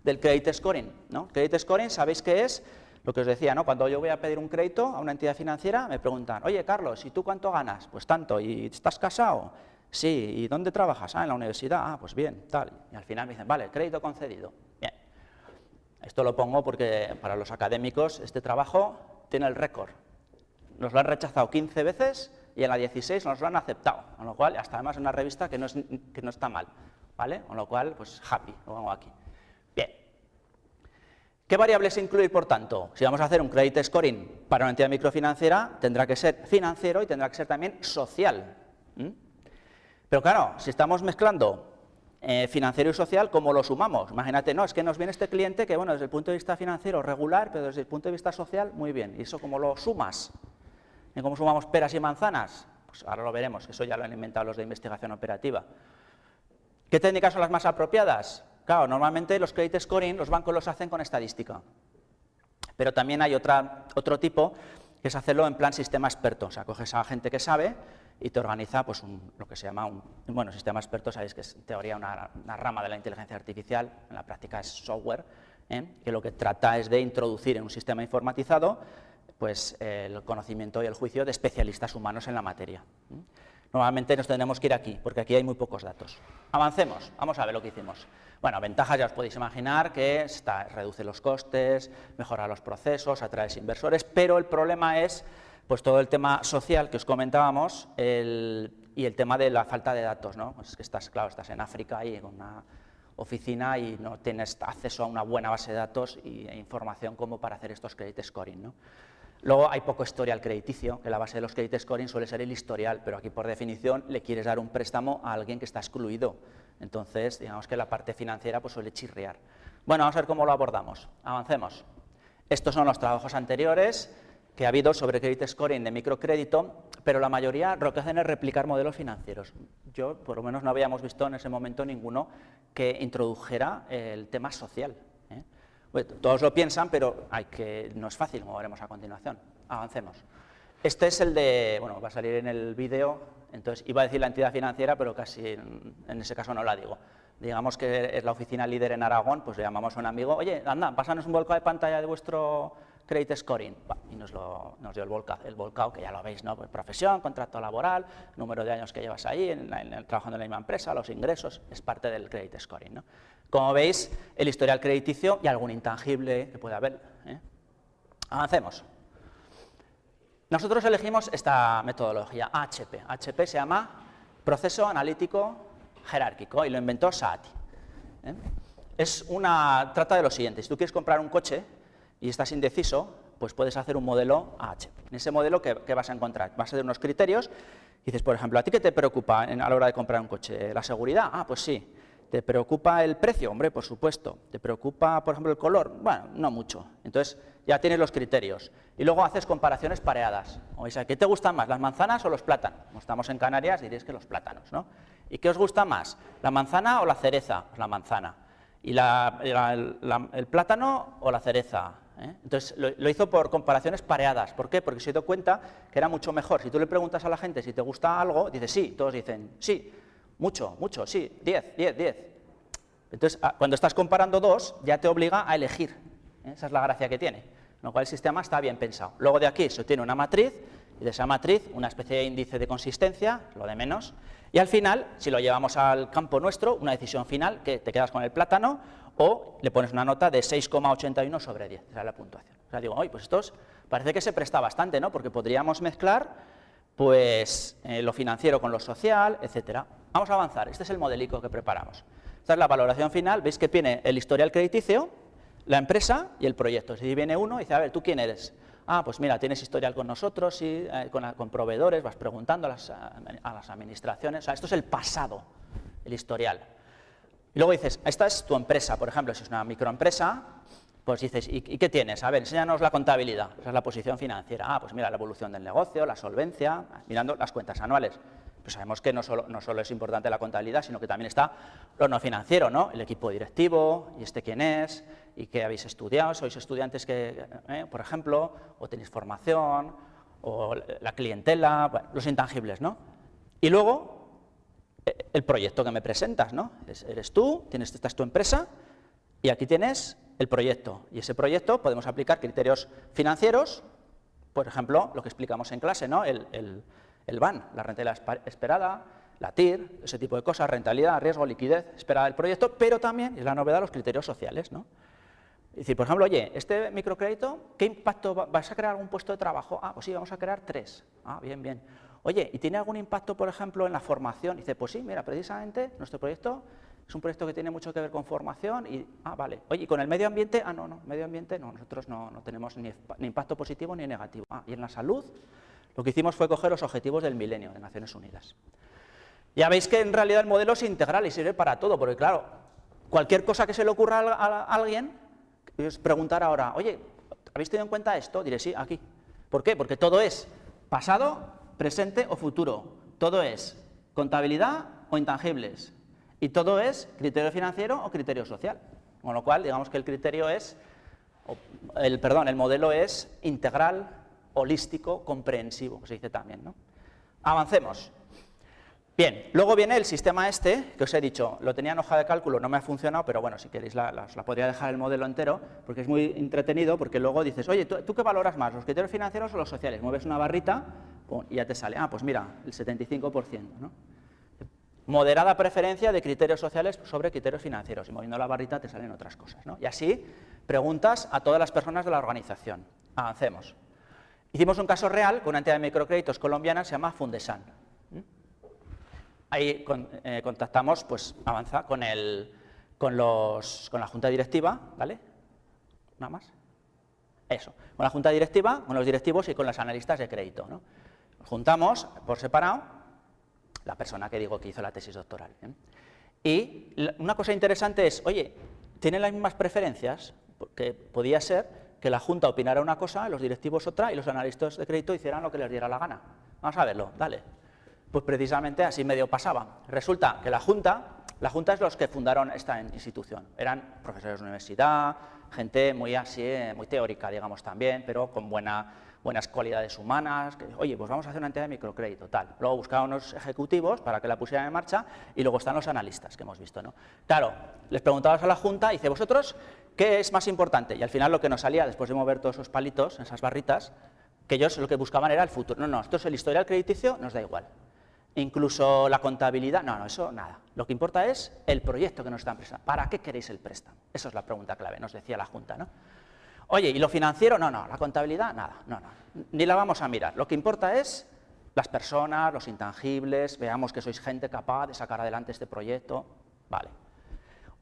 del credit scoring, ¿no? Credit scoring, ¿sabéis qué es? Lo que os decía, ¿no? Cuando yo voy a pedir un crédito a una entidad financiera, me preguntan, oye, Carlos, ¿y tú cuánto ganas? Pues tanto. ¿Y estás casado? Sí. ¿Y dónde trabajas? En la universidad. Pues bien, tal. Y al final me dicen, vale, crédito concedido. Bien. Esto lo pongo porque para los académicos este trabajo tiene el récord. Nos lo han rechazado 15 veces y en la 16 nos lo han aceptado, con lo cual, hasta además en una revista que no está mal, ¿vale? Con lo cual, pues happy, lo pongo aquí. Bien. ¿Qué variables incluir, por tanto? Si vamos a hacer un credit scoring para una entidad microfinanciera, tendrá que ser financiero y tendrá que ser también social. Pero claro, si estamos mezclando financiero y social, ¿cómo lo sumamos? Imagínate, no, es que nos viene este cliente que, bueno, desde el punto de vista financiero regular, pero desde el punto de vista social, muy bien. ¿Y eso cómo lo sumas? ¿Y cómo sumamos peras y manzanas? Pues ahora lo veremos, eso ya lo han inventado los de investigación operativa. ¿Qué técnicas son las más apropiadas? Claro, normalmente los credit scoring los bancos los hacen con estadística, pero también hay otro tipo, que es hacerlo en plan sistema experto. O sea, coges a gente que sabe y te organiza pues lo que se llama bueno, sistema experto, sabéis que es en teoría una rama de la inteligencia artificial, en la práctica es software, que lo que trata es de introducir en un sistema informatizado pues el conocimiento y el juicio de especialistas humanos en la materia. Normalmente nos tendremos que ir aquí, porque aquí hay muy pocos datos. Avancemos, vamos a ver lo que hicimos. Bueno, ventajas ya os podéis imaginar que reduce los costes, mejora los procesos, atrae inversores, pero el problema es pues todo el tema social que os comentábamos y el tema de la falta de datos, ¿no? Pues es que estás en África y en una oficina y no tienes acceso a una buena base de datos e información como para hacer estos credit scoring, ¿no? Luego hay poco historial crediticio, que la base de los credit scoring suele ser el historial, pero aquí por definición le quieres dar un préstamo a alguien que está excluido. Entonces, digamos que la parte financiera pues suele chirriar. Bueno, vamos a ver cómo lo abordamos. Avancemos. Estos son los trabajos anteriores que ha habido sobre credit scoring de microcrédito, pero la mayoría lo que hacen es replicar modelos financieros. Yo, por lo menos, no habíamos visto en ese momento ninguno que introdujera el tema social. Bueno, todos lo piensan, pero no es fácil, como veremos a continuación. Avancemos. Este es el de, bueno, va a salir en el vídeo, entonces iba a decir la entidad financiera, pero casi en ese caso no la digo. Digamos que es la oficina líder en Aragón, pues le llamamos a un amigo, oye, anda, pásanos un volcado de pantalla de vuestro credit scoring. Y nos dio el volcado, que ya lo veis, ¿no? Pues profesión, contrato laboral, número de años que llevas ahí, trabajando en la misma empresa, los ingresos, es parte del credit scoring, ¿no? Como veis, el historial crediticio y algún intangible que puede haber. Avancemos. Nosotros elegimos esta metodología, AHP. AHP se llama Proceso Analítico Jerárquico y lo inventó Saati. Trata de lo siguiente, si tú quieres comprar un coche y estás indeciso, pues puedes hacer un modelo AH. En ese modelo, ¿qué vas a encontrar? Vas a tener unos criterios. Dices, por ejemplo, ¿a ti qué te preocupa a la hora de comprar un coche? ¿La seguridad? Ah, pues sí. ¿Te preocupa el precio? Hombre, por supuesto. ¿Te preocupa, por ejemplo, el color? Bueno, no mucho. Entonces, ya tienes los criterios. Y luego haces comparaciones pareadas. O sea, ¿qué te gustan más, las manzanas o los plátanos? Como estamos en Canarias, diréis que los plátanos, ¿no? ¿Y qué os gusta más, la manzana o la cereza? Pues la manzana. ¿Y el plátano o la cereza? Entonces, lo hizo por comparaciones pareadas. ¿Por qué? Porque se dio cuenta que era mucho mejor. Si tú le preguntas a la gente si te gusta algo, dices sí, todos dicen sí. Mucho, mucho, sí, 10, 10, 10. Entonces, cuando estás comparando dos, ya te obliga a elegir. Esa es la gracia que tiene. Con lo cual el sistema está bien pensado. Luego de aquí se obtiene una matriz, y de esa matriz una especie de índice de consistencia, lo de menos, y al final, si lo llevamos al campo nuestro, una decisión final, que te quedas con el plátano, o le pones una nota de 6,81 sobre 10, esa es la puntuación. O sea, digo, oye, pues esto parece que se presta bastante, ¿no? Porque podríamos mezclar, pues, lo financiero con lo social, etcétera. Vamos a avanzar, este es el modelico que preparamos. Esta es la valoración final, veis que viene el historial crediticio, la empresa y el proyecto. Si viene uno y dice, a ver, ¿tú quién eres? Ah, pues mira, tienes historial con nosotros, sí, con proveedores, vas preguntando a las administraciones. O sea, esto es el pasado, el historial. Y luego dices, esta es tu empresa, por ejemplo, si es una microempresa, pues dices, ¿y qué tienes? A ver, enséñanos la contabilidad, esa es la posición financiera. Ah, pues mira, la evolución del negocio, la solvencia, mirando las cuentas anuales. Pues sabemos que no solo es importante la contabilidad, sino que también está lo no financiero, ¿no? El equipo directivo, y quién es, y qué habéis estudiado, sois estudiantes que, por ejemplo, o tenéis formación, o la clientela, bueno, los intangibles, ¿no? Y luego, el proyecto que me presentas, ¿no? Eres tú, esta es tu empresa, y aquí tienes el proyecto. Y ese proyecto podemos aplicar criterios financieros, por ejemplo, lo que explicamos en clase, ¿no? El BAN, la rentabilidad esperada, la TIR, ese tipo de cosas, rentabilidad, riesgo, liquidez esperada del proyecto, pero también, y es la novedad, los criterios sociales, ¿no? Es decir, por ejemplo, oye, este microcrédito, ¿qué impacto vas a crear algún puesto de trabajo? Ah, pues sí, vamos a crear 3. Ah, bien, bien. Oye, ¿y tiene algún impacto, por ejemplo, en la formación? Y dice, pues sí, mira, precisamente nuestro proyecto es un proyecto que tiene mucho que ver con formación y, vale. Oye, ¿y con el medio ambiente? Ah, no, medio ambiente no, nosotros no tenemos ni impacto positivo ni negativo. Ah, y en la salud, lo que hicimos fue coger los objetivos del milenio de Naciones Unidas. Ya veis que en realidad el modelo es integral y sirve para todo, porque claro, cualquier cosa que se le ocurra a alguien, es preguntar ahora, oye, ¿habéis tenido en cuenta esto? Diré, sí, aquí. ¿Por qué? Porque todo es pasado, presente o futuro. Todo es contabilidad o intangibles. Y todo es criterio financiero o criterio social. Con lo cual, digamos que el criterio es, el modelo es integral, holístico, comprensivo, que se dice también, ¿no? Avancemos. Bien, luego viene el sistema este, que os he dicho, lo tenía en hoja de cálculo, no me ha funcionado, pero bueno, si queréis la podría dejar el modelo entero, porque es muy entretenido, porque luego dices, oye, ¿tú qué valoras más, los criterios financieros o los sociales? Mueves una barrita y ya te sale, ah, pues mira, el 75%, ¿no? Moderada preferencia de criterios sociales sobre criterios financieros, y moviendo la barrita te salen otras cosas, ¿no? Y así preguntas a todas las personas de la organización. Avancemos. Hicimos un caso real con una entidad de microcréditos colombiana, se llama Fundesan. Ahí contactamos, pues avanza, con la junta directiva, ¿vale? ¿Nada más? Eso, con la junta directiva, con los directivos y con los analistas de crédito, ¿no? Nos juntamos por separado, la persona que digo que hizo la tesis doctoral, ¿eh? Y una cosa interesante es, oye, ¿tienen las mismas preferencias? Porque podía ser que la junta opinara una cosa, los directivos otra y los analistas de crédito hicieran lo que les diera la gana. Vamos a verlo, dale. Pues precisamente así medio pasaba. Resulta que la junta es los que fundaron esta institución. Eran profesores de universidad, gente muy así, muy teórica, digamos también, pero con buenas cualidades humanas. Que, oye, pues vamos a hacer una entidad de microcrédito, tal. Luego buscaban unos ejecutivos para que la pusieran en marcha y luego están los analistas que hemos visto, ¿no? Claro, les preguntabas a la junta y dice, ¿vosotros qué es más importante? Y al final lo que nos salía, después de mover todos esos palitos, esas barritas, que ellos lo que buscaban era el futuro. No, esto es el historial crediticio, nos da igual. Incluso la contabilidad, no, eso nada. Lo que importa es el proyecto que nos están prestando. ¿Para qué queréis el préstamo? Esa es la pregunta clave, nos decía la Junta, ¿no? Oye, ¿y lo financiero? No, la contabilidad, nada, no, ni la vamos a mirar. Lo que importa es las personas, los intangibles, veamos que sois gente capaz de sacar adelante este proyecto, vale.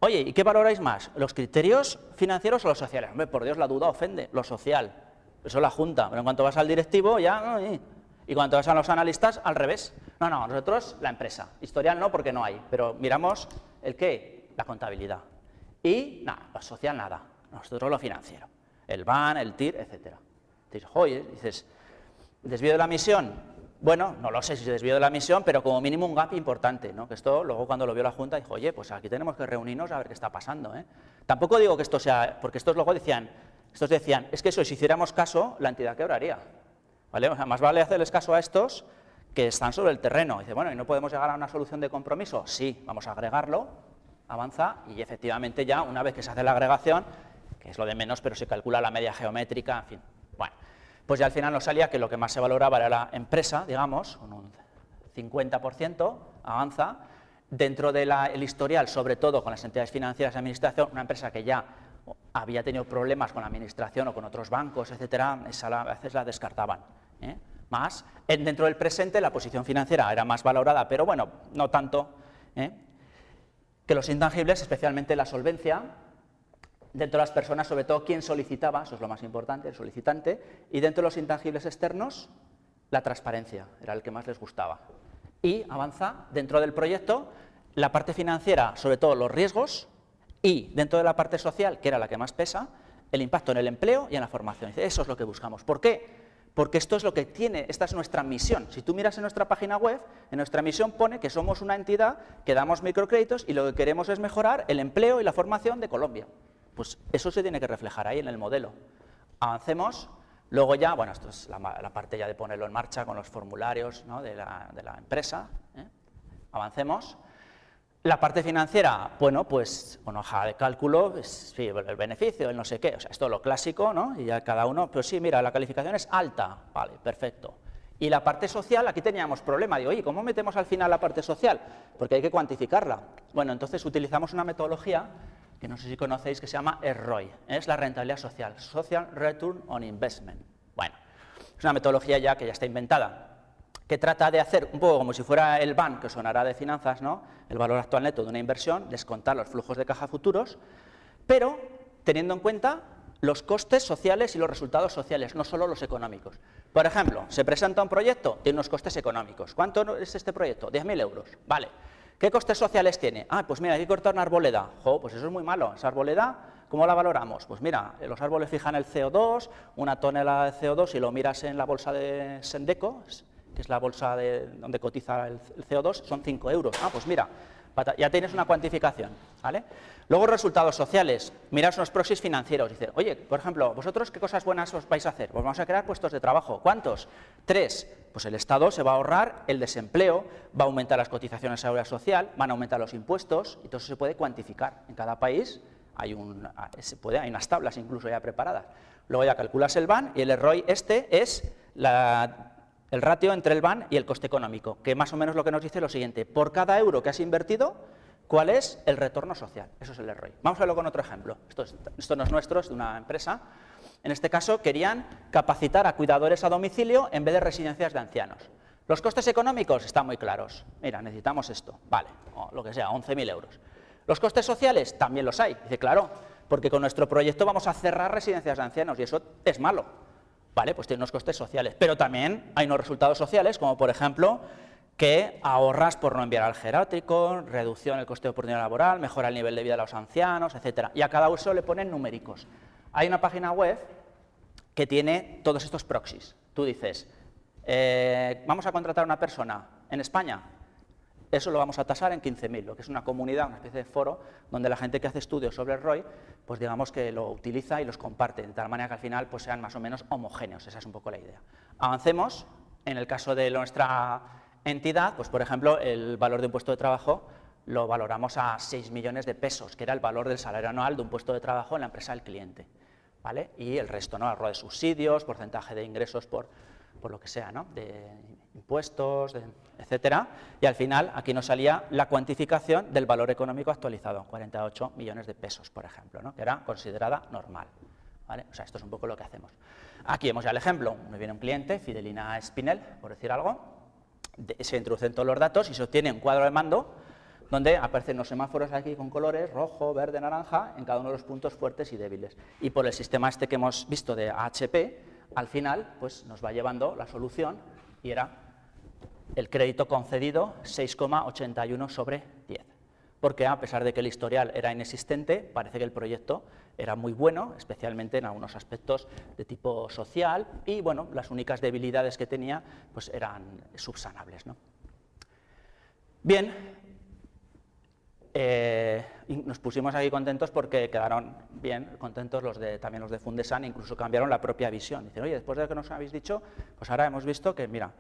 Oye, ¿y qué valoráis más? ¿Los criterios financieros o los sociales? Hombre, por Dios, la duda ofende, lo social. Eso es la Junta, pero en cuanto vas al directivo ya... no, y cuando vas a los analistas, al revés. No, nosotros la empresa. Historial no, porque no hay, pero miramos el qué, la contabilidad. Y nada, lo social nada, nosotros lo financiero. El BAN, el TIR, etc. Dices, ¿desvío de la misión? Bueno, no lo sé si se desvío de la misión, pero como mínimo un gap importante, ¿no? Que esto, luego cuando lo vio la Junta, dijo, oye, pues aquí tenemos que reunirnos a ver qué está pasando, ¿eh? Tampoco digo que esto sea, porque estos luego decían, es que eso, si hiciéramos caso, la entidad quebraría. ¿Vale? O sea, más vale hacerles caso a estos que están sobre el terreno. Dice, bueno, ¿y no podemos llegar a una solución de compromiso? Sí, vamos a agregarlo, avanza, y efectivamente ya, una vez que se hace la agregación, que es lo de menos, pero se calcula la media geométrica, en fin. Bueno, pues ya al final nos salía que lo que más se valoraba era la empresa, digamos, con un 50%, avanza, dentro del historial, sobre todo con las entidades financieras de administración, una empresa que ya había tenido problemas con la administración o con otros bancos, etcétera, esa a veces la descartaban. Más, dentro del presente la posición financiera era más valorada, pero bueno, no tanto, que los intangibles, especialmente la solvencia, dentro de las personas, sobre todo quien solicitaba, eso es lo más importante, el solicitante, y dentro de los intangibles externos, la transparencia, era el que más les gustaba. Y avanza dentro del proyecto la parte financiera, sobre todo los riesgos, y dentro de la parte social, que era la que más pesa, el impacto en el empleo y en la formación. Eso es lo que buscamos. ¿Por qué? Porque esto es lo que tiene, esta es nuestra misión. Si tú miras en nuestra página web, en nuestra misión pone que somos una entidad que damos microcréditos y lo que queremos es mejorar el empleo y la formación de Colombia. Pues eso se tiene que reflejar ahí en el modelo. Avancemos, luego ya, bueno, esto es la parte ya de ponerlo en marcha con los formularios, ¿no?, de la empresa. Avancemos. La parte financiera, bueno, pues con hoja de cálculo, pues, sí, el beneficio, el no sé qué, o sea, esto es lo clásico, ¿no? Y ya cada uno, pero sí, mira, la calificación es alta, vale, perfecto. Y la parte social, aquí teníamos problema, digo, oye, ¿cómo metemos al final la parte social? Porque hay que cuantificarla. Bueno, entonces utilizamos una metodología que no sé si conocéis, que se llama ROI, es la rentabilidad social, Social Return on Investment. Bueno, es una metodología ya que ya está inventada, que trata de hacer un poco como si fuera el BAN, que sonará de finanzas, ¿no?, el valor actual neto de una inversión, descontar los flujos de caja futuros, pero teniendo en cuenta los costes sociales y los resultados sociales, no solo los económicos. Por ejemplo, se presenta un proyecto, tiene unos costes económicos. ¿Cuánto es este proyecto? 10.000 euros. Vale. ¿Qué costes sociales tiene? Ah, pues mira, hay que cortar una arboleda. Jo, pues eso es muy malo. Esa arboleda, ¿cómo la valoramos? Pues mira, los árboles fijan el CO2, una tonelada de CO2, si lo miras en la bolsa de Sendeco, que es la bolsa donde cotiza el CO2, son 5 euros. Ah, pues mira, ya tienes una cuantificación, ¿vale? Luego resultados sociales, mirad unos proxies financieros, dice, oye, por ejemplo, ¿vosotros qué cosas buenas os vais a hacer? Pues vamos a crear puestos de trabajo. ¿Cuántos? 3. Pues el Estado se va a ahorrar el desempleo, va a aumentar las cotizaciones a la seguridad social, van a aumentar los impuestos, y todo eso se puede cuantificar. En cada país hay unas tablas incluso ya preparadas. Luego ya calculas el BAN y el ROI es el ratio entre el BAN y el coste económico, que más o menos lo que nos dice es lo siguiente: por cada euro que has invertido, ¿cuál es el retorno social? Eso es el ROI. Vamos a verlo con otro ejemplo. Esto no es nuestro, es de una empresa. En este caso querían capacitar a cuidadores a domicilio en vez de residencias de ancianos. Los costes económicos están muy claros. Mira, necesitamos esto, vale, o lo que sea, 11.000 euros. Los costes sociales también los hay. Dice, claro, porque con nuestro proyecto vamos a cerrar residencias de ancianos y eso es malo. Vale, pues tiene unos costes sociales, pero también hay unos resultados sociales, como por ejemplo que ahorras por no enviar al geriátrico, reducción del coste de oportunidad laboral, mejora el nivel de vida de los ancianos, etcétera. Y a cada uso le ponen numéricos. Hay una página web que tiene todos estos proxies. Tú dices, vamos a contratar a una persona en España, eso lo vamos a tasar en 15.000, lo que es una comunidad, una especie de foro, donde la gente que hace estudios sobre el ROI, pues digamos que lo utiliza y los comparte, de tal manera que al final pues sean más o menos homogéneos, esa es un poco la idea. Avancemos, en el caso de nuestra entidad, pues por ejemplo, el valor de un puesto de trabajo lo valoramos a 6 millones de pesos, que era el valor del salario anual de un puesto de trabajo en la empresa del cliente, ¿vale? Y el resto, ¿no?, ahorro de subsidios, porcentaje de ingresos por lo que sea, ¿no?, de impuestos, etcétera, y al final aquí nos salía la cuantificación del valor económico actualizado, 48 millones de pesos, por ejemplo, ¿no?, que era considerada normal, ¿vale? O sea, esto es un poco lo que hacemos. Aquí vemos ya el ejemplo, me viene un cliente, Fidelina Espinel, por decir algo, se introducen todos los datos y se obtiene un cuadro de mando donde aparecen los semáforos aquí con colores, rojo, verde, naranja, en cada uno de los puntos fuertes y débiles. Y por el sistema este que hemos visto de AHP, al final pues, nos va llevando la solución y era el crédito concedido 6,81 sobre 10. Porque a pesar de que el historial era inexistente, parece que el proyecto era muy bueno, especialmente en algunos aspectos de tipo social, y bueno, las únicas debilidades que tenía pues, eran subsanables, ¿no? Bien, y nos pusimos aquí contentos porque quedaron bien contentos también los de Fundesan, incluso cambiaron la propia visión. Dicen, oye, después de lo que nos habéis dicho, pues ahora hemos visto que, mira,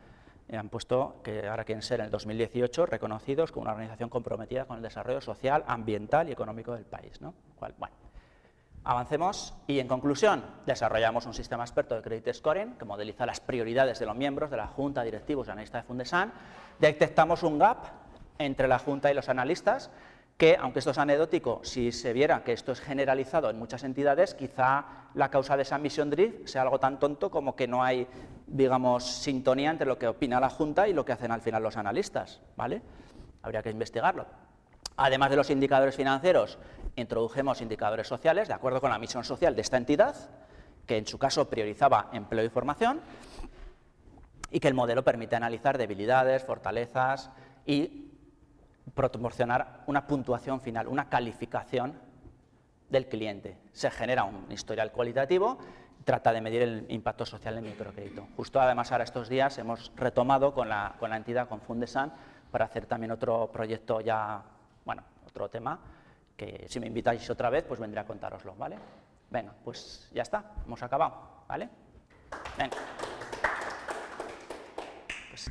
han puesto que ahora quieren ser en el 2018 reconocidos como una organización comprometida con el desarrollo social, ambiental y económico del país, ¿no? Bueno, avancemos y, en conclusión, desarrollamos un sistema experto de credit scoring que modeliza las prioridades de los miembros de la Junta, directivos y analistas de Fundesan. Detectamos un gap entre la Junta y los analistas que, aunque esto es anecdótico, si se viera que esto es generalizado en muchas entidades, quizá la causa de esa mission drift sea algo tan tonto como que no hay, digamos, sintonía entre lo que opina la Junta y lo que hacen al final los analistas, ¿vale? Habría que investigarlo. Además de los indicadores financieros, introdujimos indicadores sociales, de acuerdo con la misión social de esta entidad, que en su caso priorizaba empleo y formación, y que el modelo permite analizar debilidades, fortalezas y proporcionar una puntuación final, una calificación del cliente. Se genera un historial cualitativo, trata de medir el impacto social del microcrédito. Justo además ahora estos días hemos retomado con la entidad, con Fundesan, para hacer también otro proyecto ya, bueno, otro tema, que si me invitáis otra vez, pues vendré a contároslo, ¿vale? Venga, pues ya está, hemos acabado, ¿vale? Venga. Pues...